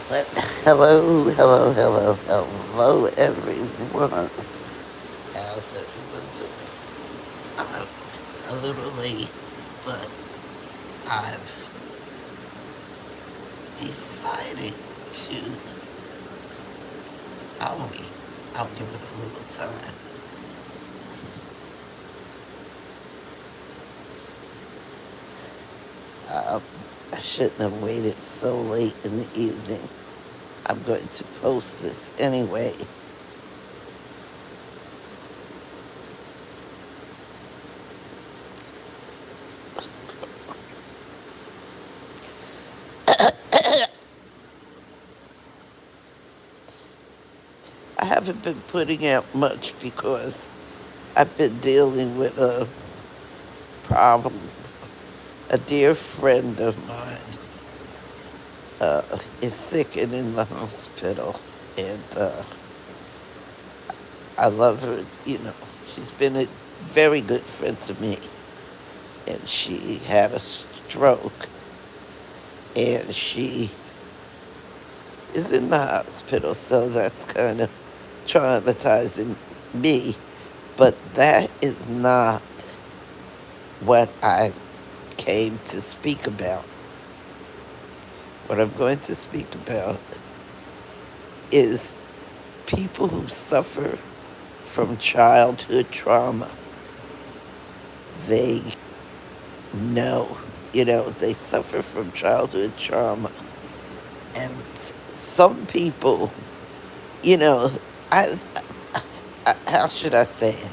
But hello, everyone. How's everyone doing? I'm a little late, but I've decided to. I'll wait. I'll give it a little time. Uh, I shouldn't have waited so late in the evening. I'm going to post this anyway. I haven't been putting out much because I've been dealing with a problem. A dear friend of mine is sick and in the hospital, and I love her. She's been a very good friend to me, and she had a stroke, and she is in the hospital, so that's kind of traumatizing me. But that is not what I came to speak about. What I'm going to speak about is people who suffer from childhood trauma. They know, they suffer from childhood trauma. And some people, you know, I, how should I say it?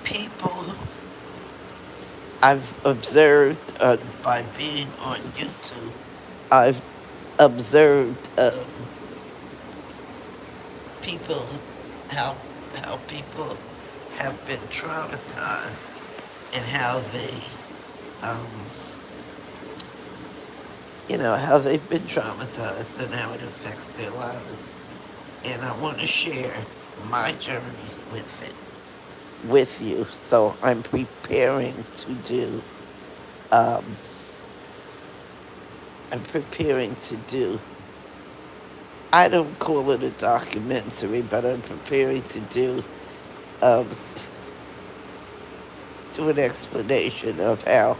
People I've observed by being on YouTube, I've observed people, how, how people have been traumatized and how um, how they've been traumatized and how it affects their lives. And I want to share my journey with it with you. So I'm preparing to do, um, I'm preparing to do, I don't call it a documentary, but I'm preparing to um, do an explanation of how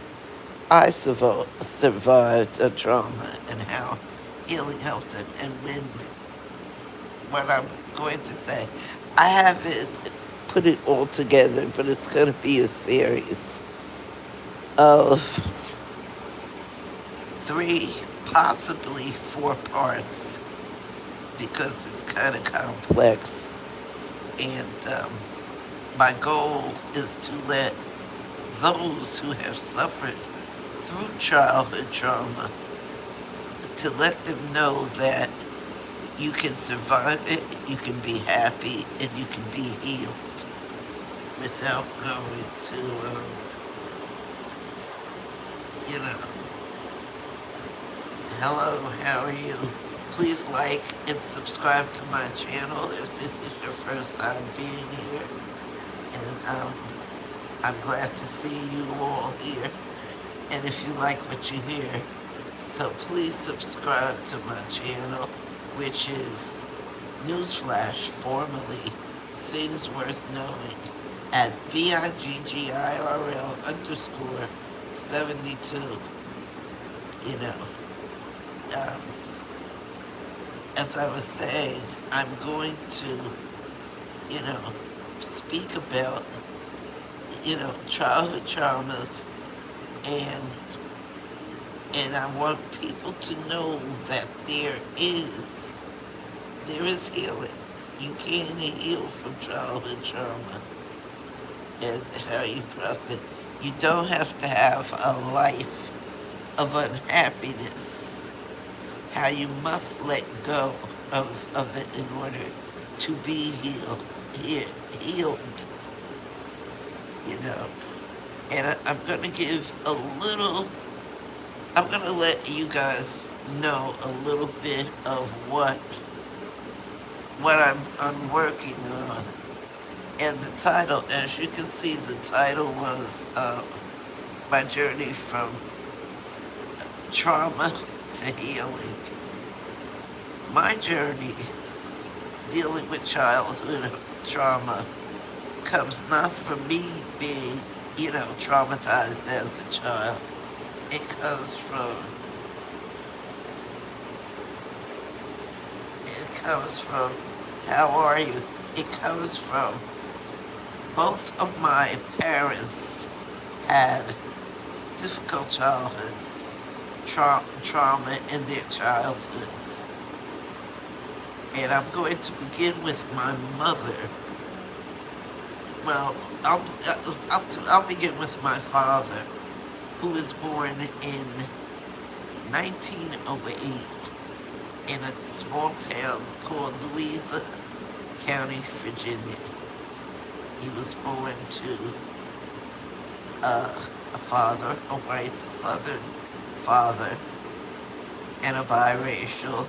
I survived a trauma and how healing helped him. And what I'm going to say, I haven't put it all together, but it's going to be a series of 3, possibly 4 parts because it's kind of complex. And my goal is to let those who have suffered through childhood trauma, to let them know that you can survive it, you can be happy, and you can be healed without going to, you know, hello, how are you? Please like and subscribe to my channel if this is your first time being here. And I'm glad to see you all here. And if you like what you hear, so please subscribe to my channel, which is Newsflash, formerly Things Worth Knowing, at BIGGIRL_72. You know, um, as I was saying, I'm going to, speak about, childhood traumas, and I want people to know that there is healing. You can heal from childhood trauma and how you process. You don't have to have a life of unhappiness. How you must let go of it in order to be healed, you know. And I'm going to I'm going to let you guys know a little bit of what I'm working on. And the title, as you can see, the title was My Journey from Trauma to Healing. My journey dealing with childhood trauma comes not from me being, traumatized as a child. It comes from how are you? It comes from both of my parents had difficult childhoods, trauma in their childhoods. And I'm going to begin with my mother. Well, I'll begin with my father, who was born in 1908 in a small town called Louisa County, Virginia. He was born to a father, a white Southern father, and a biracial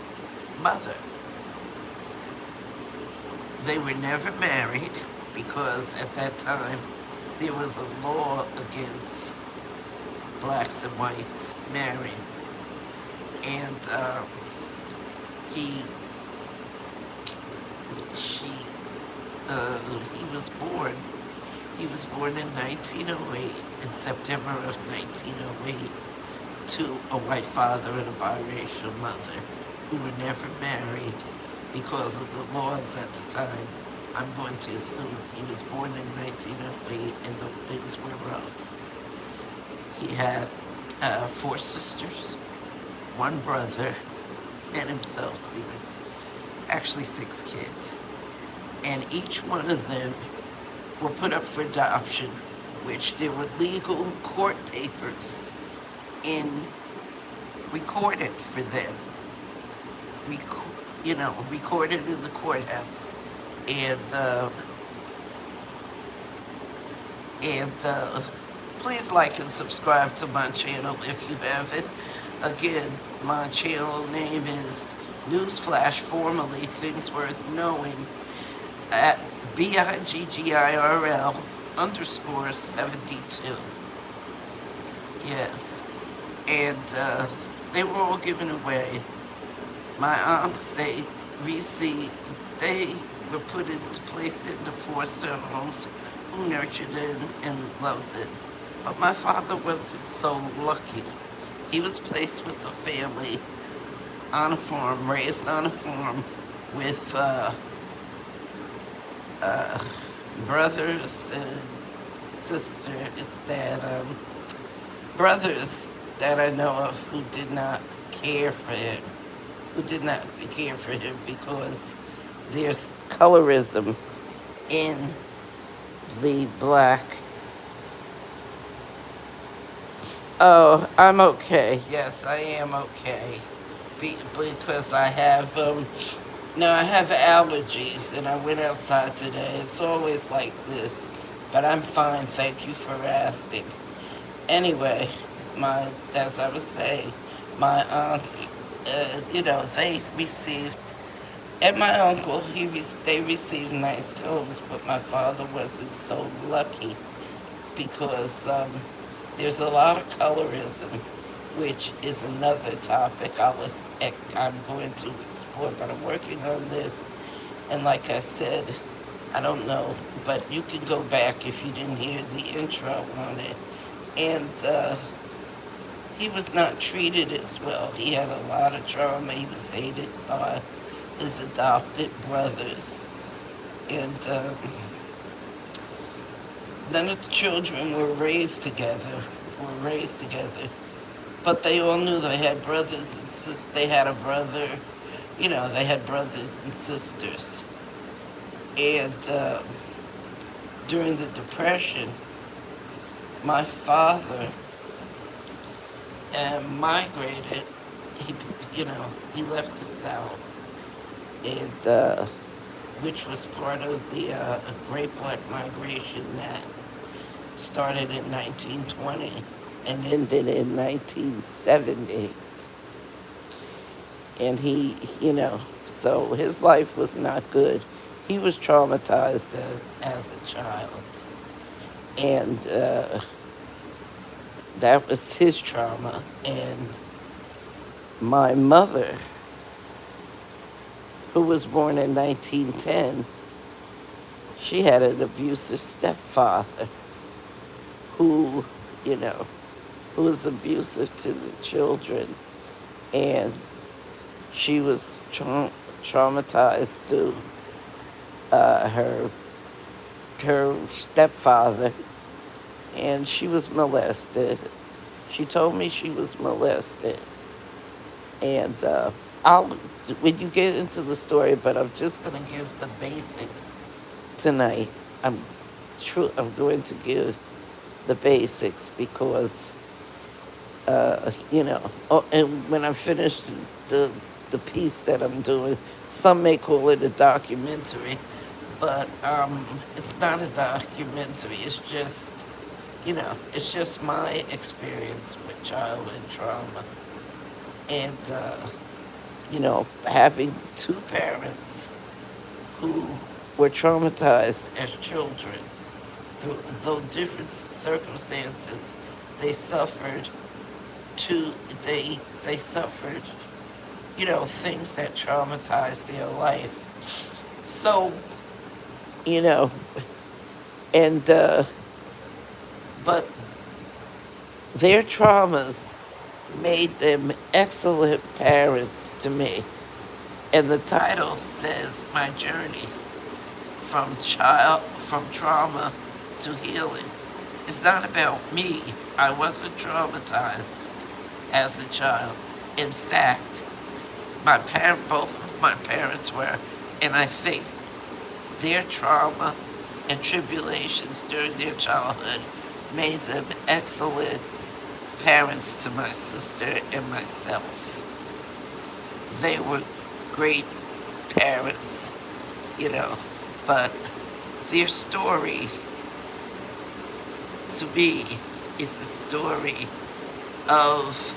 mother. They were never married because at that time there was a law against blacks and whites marrying. And he, she, he was born. He was born in 1908, in September of 1908, to a white father and a biracial mother who were never married because of the laws at the time. I'm going to assume he was born in 1908 and the things were rough. He had four sisters, one brother, and himself. He was actually six kids. And each one of them were put up for adoption, which there were legal court papers in recorded for them, recorded in the courthouse, and please like and subscribe to my channel if you haven't. Again, my channel name is Newsflash, formerly Things Worth Knowing, at BIGGIRL underscore 72. Yes. And they were all given away. My aunts, they were placed into foster homes who nurtured it and loved it. But my father wasn't so lucky. He was placed with a family on a farm, raised on a farm with brothers and sisters brothers that I know of who did not care for him, because there's colorism in the black. Oh, I'm okay. Yes, I am okay. Because I have, I have allergies and I went outside today. It's always like this. But I'm fine. Thank you for asking. Anyway, as I was saying, my aunts, they received, and my uncle, they received nice homes, but my father wasn't so lucky because there's a lot of colorism, which is another topic I'm going to explore, but I'm working on this. And like I said, I don't know, but you can go back if you didn't hear the intro on it. And he was not treated as well. He had a lot of trauma. He was hated by his adopted brothers. And none of the children were raised together. But they all knew they had brothers and sisters. They had a brother. They had brothers and sisters. And during the Depression, my father migrated. He left the South, and which was part of the Great Black Migration that started in 1920 and ended in 1970. And so his life was not good. He was traumatized as a child. And that was his trauma. And my mother who was born in 1910, she had an abusive stepfather who, you know, who was abusive to the children, and she was traumatized through her stepfather, and she was molested. She told me she was molested, and I'll when you get into the story, but I'm just gonna give the basics tonight. I'm I'm going to give the basics because Oh, and when I finish the the piece that I'm doing, some may call it a documentary, but it's not a documentary. It's just, it's just my experience with childhood trauma, and having two parents who were traumatized as children through though different circumstances, they suffered to they suffered, things that traumatized their life. So, you know, and but their traumas made them excellent parents to me. And the title says My Journey from Trauma to Healing. It's not about me. I wasn't traumatized as a child. In fact, both of my parents were, and I think their trauma and tribulations during their childhood made them excellent parents to my sister and myself. They were great parents, you know, but their story to me is a story of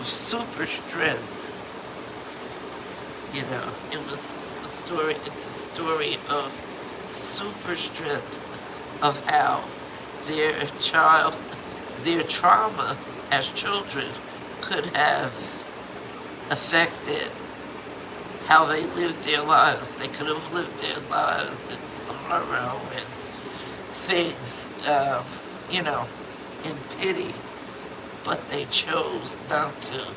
super strength. It's a story of super strength of how their child, their trauma as children could have affected how they lived their lives. They could have lived their lives in sorrow and things, in pity, but they chose not to.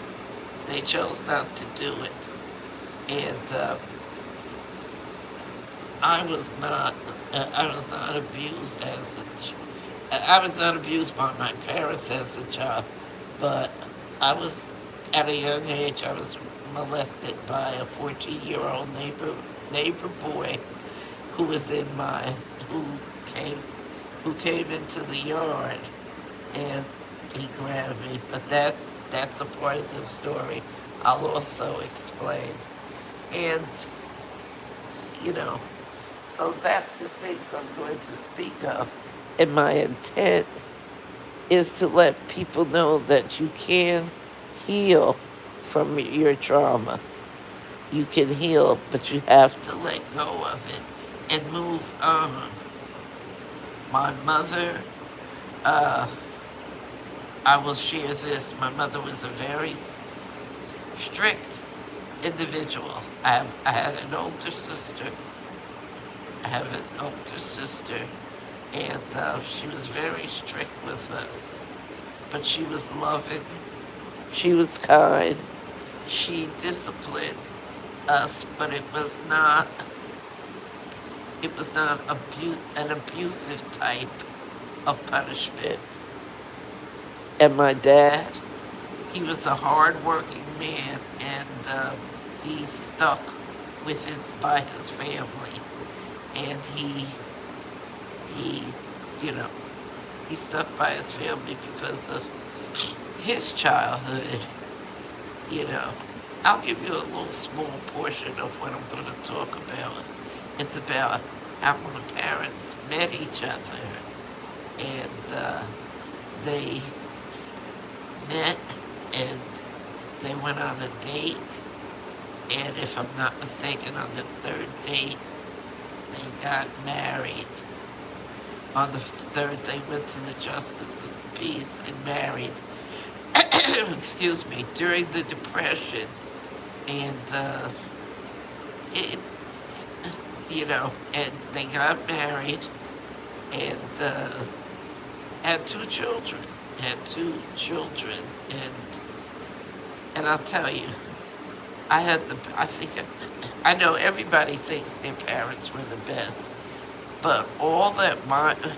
They chose not to do it. And I was not. I was not abused I was not abused by my parents as a child, but I was at a young age. I was molested by a 14-year-old neighbor boy who was in my who came who came into the yard, and he grabbed me. But that's a part of the story I'll also explain. And, you know, so that's the things I'm going to speak of. And my intent is to let people know that you can heal from your trauma. You can heal, but you have to let go of it and move on. My mother, I will share this. My mother was a very strict individual. I had an older sister. I have an older sister, and she was very strict with us. But she was loving. She was kind. She disciplined us, but it was not an abusive type of punishment. And my dad, he was a hard-working man, and he stuck by his family, and he, you know, he stuck by his family because of his childhood. I'll give you a little small portion of what I'm going to talk about. It's about how my parents met each other, and they met, and they went on a date, and if I'm not mistaken, on the third date, they got married. On the third, they went to the Justice of the Peace and married. Excuse me. During the Depression, And it, and they got married and had two children. Had two children, and I'll tell you, I think, I know everybody thinks their parents were the best, but all that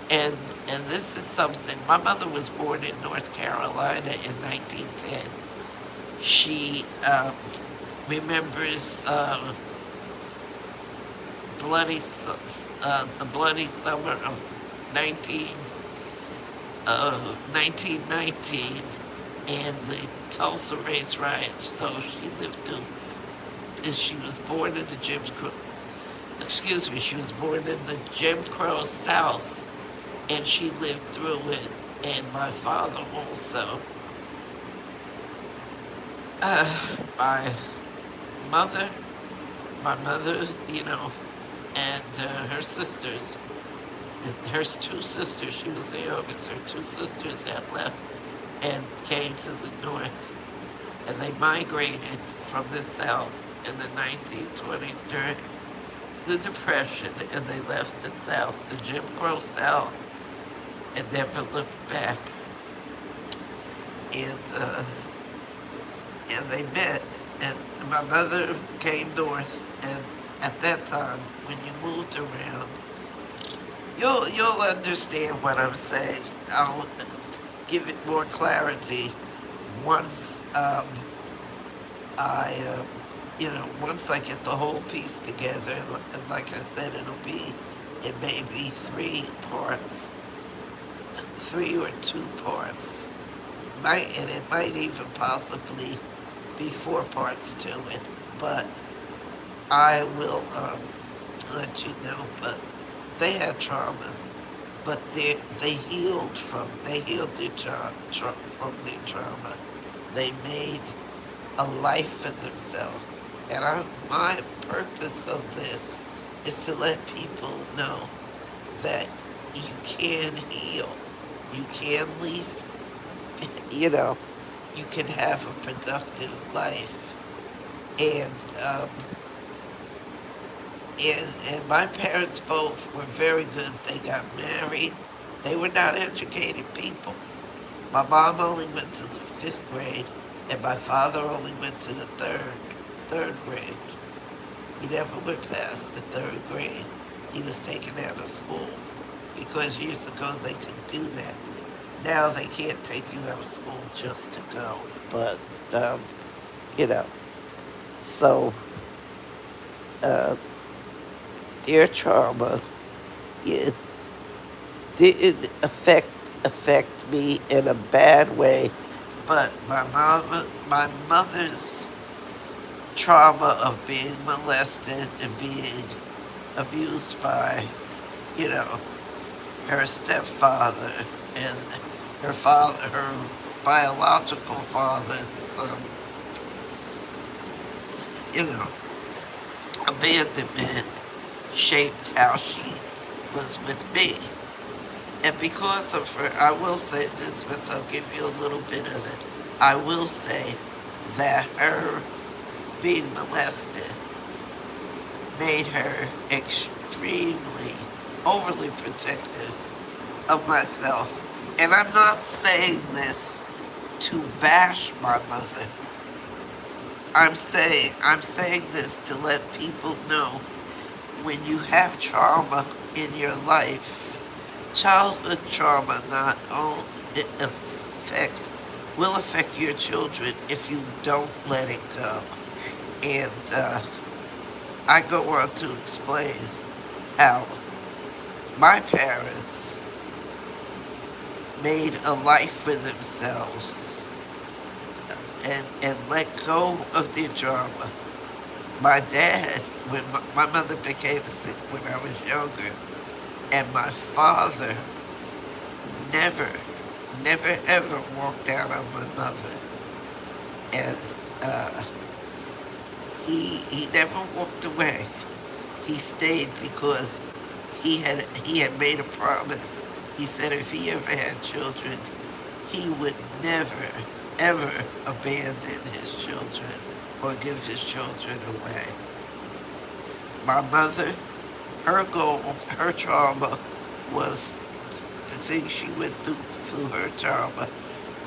and this is something, my mother was born in North Carolina in 1910. She remembers the bloody summer of 1919 and the Tulsa race riots. So she lived through. She was born in the Jim Crow. Excuse me. She was born in the Jim Crow South, and she lived through it. And my father also. My mother, my mother, and her sisters. Her two sisters. She was the youngest. Her two sisters had left and came to the north, and they migrated from the south in the 1920s during the Depression, and they left the south, the Jim Crow South, and never looked back. And and they met, and my mother came north, and at that time, when you moved around, you'll understand what I'm saying. I'll give it more clarity once once I get the whole piece together. And like I said, it may be three parts, three or two parts, and it might even possibly be four parts to it. But I will let you know. But they had traumas, but they healed from their trauma. They made a life for themselves. And my purpose of this is to let people know that you can heal. You can leave, you know, you can have a productive life. And and my parents both were very good. They got married. They were not educated people. My mom only went to the fifth grade, and my father only went to the third grade. He never went past the third grade. He was taken out of school because years ago they could do that. Now they can't take you out of school just to go. But you know, so uh, their trauma, it didn't affect me in a bad way, but my mother's trauma of being molested and being abused by, you know, her stepfather and her biological father's, you know, abandonment shaped how she was with me. And because of her, I will say this, but I'll give you a little bit of it. I will say that her being molested made her extremely overly protective of myself. And I'm not saying this to bash my mother. I'm saying this to let people know when you have trauma in your life, childhood trauma not only will affect your children if you don't let it go. And I go on to explain how my parents made a life for themselves and let go of their drama. My dad, when my mother became sick when I was younger, and my father never, never ever walked out on my mother. And he never walked away. He stayed because he had made a promise. He said if he ever had children, he would never, ever abandon his children. or give his children away. My mother, her goal, her trauma was the thing she went through her trauma.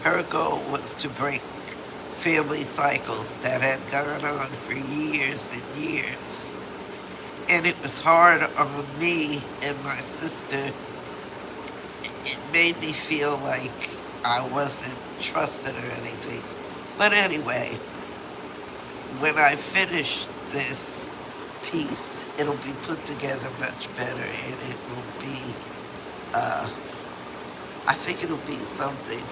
Her goal was to break family cycles that had gone on for years and years. And it was hard on me and my sister. It made me feel like I wasn't trusted or anything. But anyway, when I finish this piece, it'll be put together much better and it will be, uh, I think it'll be something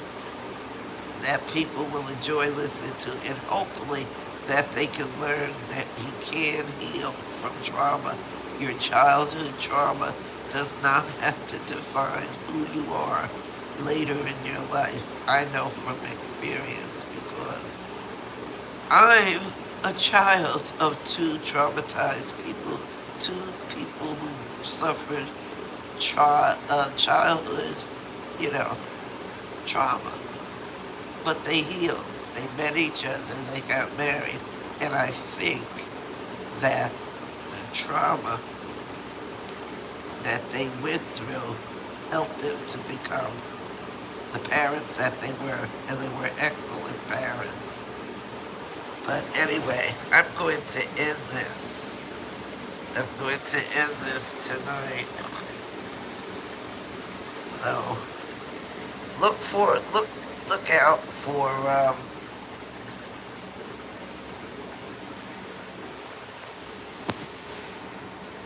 that people will enjoy listening to, and hopefully that they can learn that you can heal from trauma. Your childhood trauma does not have to define who you are later in your life. I know from experience because I'm a child of two traumatized people, two people who suffered childhood, you know, trauma. But they healed. They met each other. They got married. And I think that the trauma that they went through helped them to become the parents that they were. And they were excellent parents. But anyway, I'm going to end this. I'm going to end this tonight. So look out for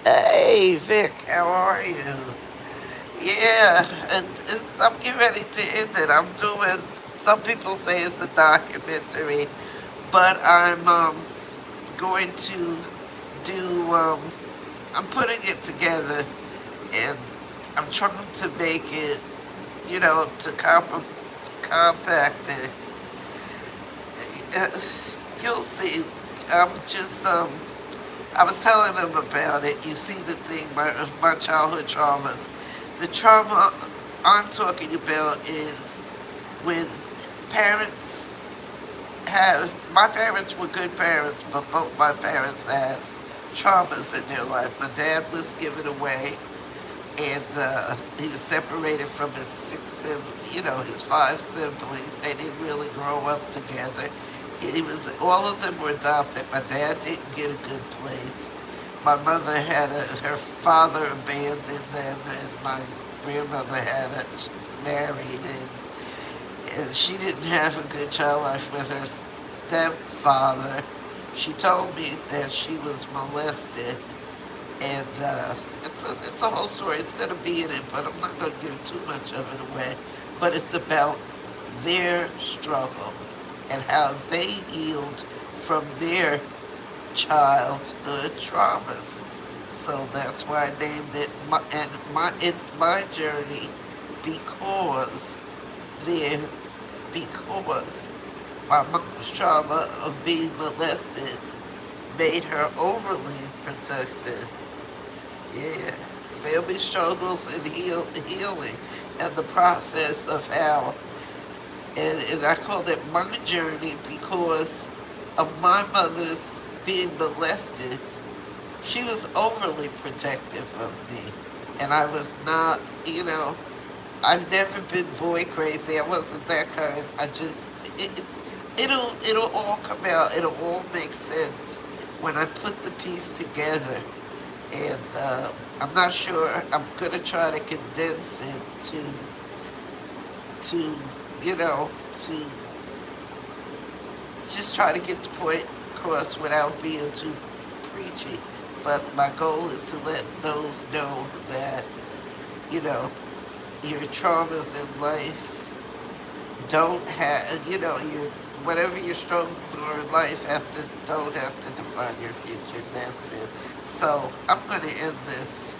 Hey Vic, how are you? Yeah, I'm getting ready to end it. I'm doing. Some people say it's a documentary, but I'm going to do. I'm putting it together, and I'm trying to make it, to compact it. Uh, You'll see. I'm just I was telling them about it. You see the thing, my childhood traumas. The trauma I'm talking about is when parents my parents were good parents, but both my parents had traumas in their life. My dad was given away, and he was separated from his his five siblings. They didn't really grow up together. All of them were adopted. My dad didn't get a good place. My mother her father abandoned them, and my grandmother had married, and she didn't have a good child life with her stepfather. She told me that she was molested, and it's a whole story. It's going to be in it, but I'm not going to give too much of it away. But it's about their struggle and how they healed from their childhood traumas. So that's why I named it. It's my journey because there because my mom's trauma of being molested made her overly protective. Yeah, family struggles and healing, and the process of how, and I called it my journey because of my mother's being molested. She was overly protective of me, and I was not, I've never been boy crazy. I wasn't that kind. It'll all come out. It'll all make sense when I put the piece together. And I'm not sure. I'm gonna try to condense it to to just try to get the point across without being too preachy. But my goal is to let those know that you know your traumas in life don't have your whatever your struggles are in life don't have to define your future. That's it. So I'm gonna end this,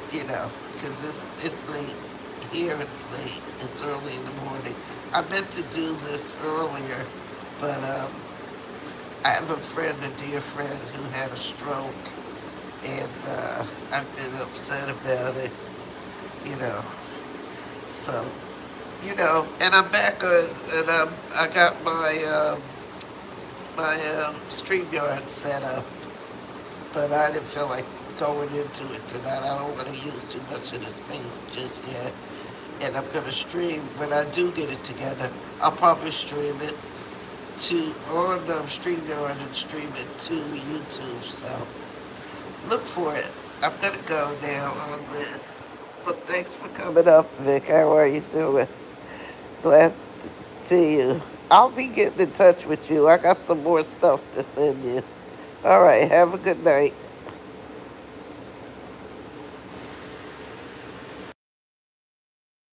because it's late. Here it's late. It's early in the morning. I meant to do this earlier, but I have a friend, a dear friend, who had a stroke, and I've been upset about it, you know. So, and I'm back on, and I got my my StreamYard set up, but I didn't feel like going into it tonight. I don't want to use too much of the space just yet. And I'm going to stream, when I do get it together, I'll probably stream it to on StreamYard and stream it to YouTube. So look for it. I'm going to go now on this. But thanks for coming up, Vic. How are you doing? Glad to see you. I'll be getting in touch with you. I got some more stuff to send you. All right. Have a good night.